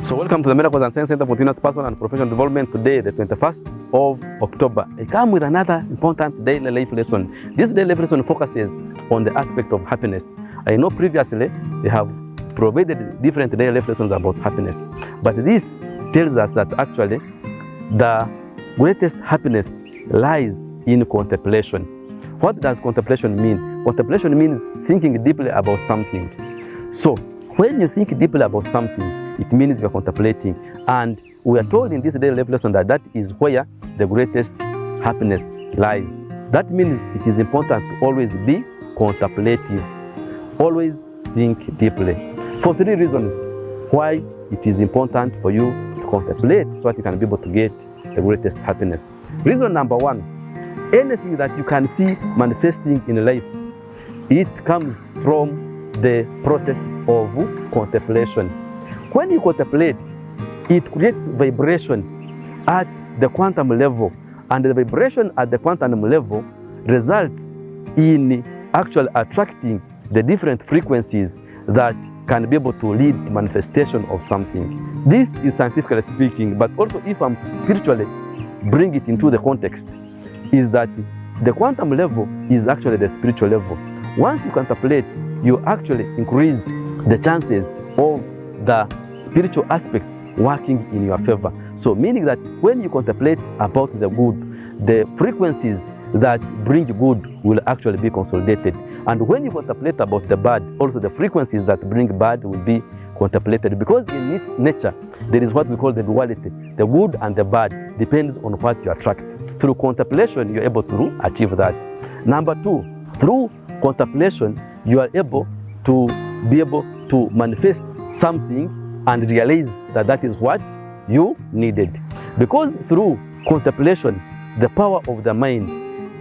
So welcome to the Miracles and Science Center for Continuous Personal and Professional Development. Today, the 21st of October. I come with another important daily life lesson. This daily life lesson focuses on the aspect of happiness. I know previously they have provided different daily life lessons about happiness. But this tells us that actually the greatest happiness lies in contemplation. What does contemplation mean? Contemplation means thinking deeply about something. So when you think deeply about something, it means you are contemplating. And we are told in this daily life lesson that that is where the greatest happiness lies. That means it is important to always be contemplative. Always think deeply. For three reasons why it is important for you to contemplate so that you can be able to get the greatest happiness. Reason number one, anything that you can see manifesting in life, it comes from the process of contemplation. When you contemplate, it creates vibration at the quantum level, and the vibration at the quantum level results in actually attracting the different frequencies that can be able to lead to manifestation of something. This is scientifically speaking, but also if I'm spiritually bring it into the context, is that the quantum level is actually the spiritual level. Once you contemplate, you actually increase the chances of the spiritual aspects working in your favor. So meaning that when you contemplate about the good, the frequencies that bring good will actually be consolidated. And when you contemplate about the bad, also the frequencies that bring bad will be contemplated. Because in nature, there is what we call the duality. The good and the bad depends on what you attract. Through contemplation, you're able to achieve that. Number two, through contemplation, you are able to be able to manifest something and realize that that is what you needed. Because through contemplation, the power of the mind,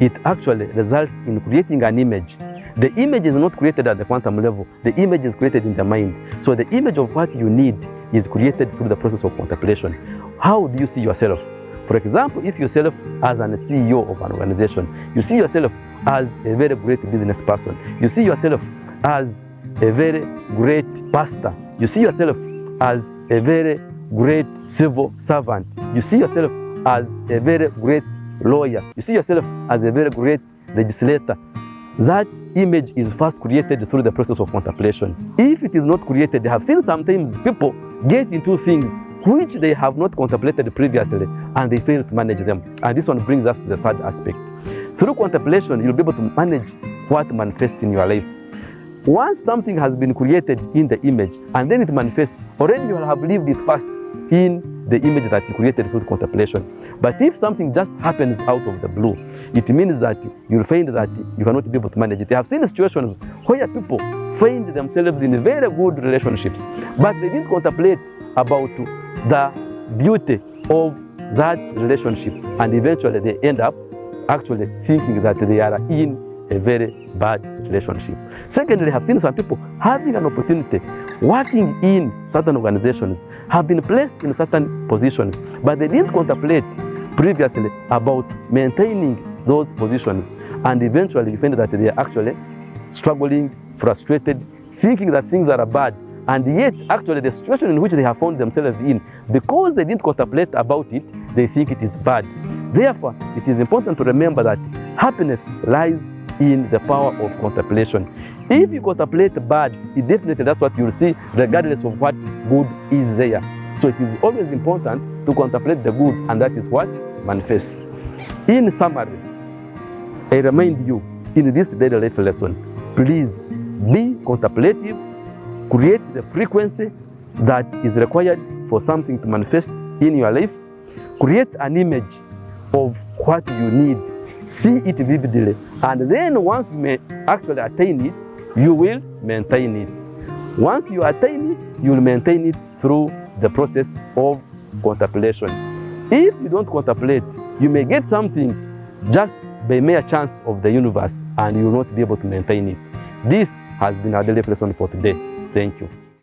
it actually results in creating an image. The image is not created at the quantum level. The image is created in the mind. So the image of what you need is created through the process of contemplation. How do you see yourself? For example, if you see yourself as an CEO of an organization, you see yourself as a very great business person. You see yourself as a very great pastor. You see yourself as a very great civil servant. You see yourself as a very great lawyer. You see yourself as a very great legislator. That image is first created through the process of contemplation. If it is not created, I have seen sometimes people get into things which they have not contemplated previously and they fail to manage them. And this one brings us to the third aspect. Through contemplation, you'll be able to manage what manifests in your life. Once something has been created in the image and then it manifests, already you will have lived it first in the image that you created through contemplation. But if something just happens out of the blue, it means that you'll find that you cannot be able to manage it. I have seen situations where people find themselves in very good relationships, but they didn't contemplate about the beauty of that relationship, and eventually they end up actually thinking that they are in a very bad relationship. Secondly, I have seen some people having an opportunity, working in certain organizations, have been placed in certain positions, but they didn't contemplate previously about maintaining those positions. And eventually you find that they are actually struggling, frustrated, thinking that things are bad. And yet, actually, the situation in which they have found themselves in, because they didn't contemplate about it, they think it is bad. Therefore, it is important to remember that happiness lies in the power of contemplation. If you contemplate bad, it definitely that's what you'll see, regardless of what good is there. So it is always important to contemplate the good, and that is what manifests. In summary, I remind you in this daily life lesson, please be contemplative, create the frequency that is required for something to manifest in your life, create an image of what you need, see it vividly, and then once you may actually attain it, you will maintain it. Once you attain it, you will maintain it through the process of contemplation. If you don't contemplate, you may get something just by mere chance of the universe and you will not be able to maintain it. This has been our daily lesson for today. Thank you.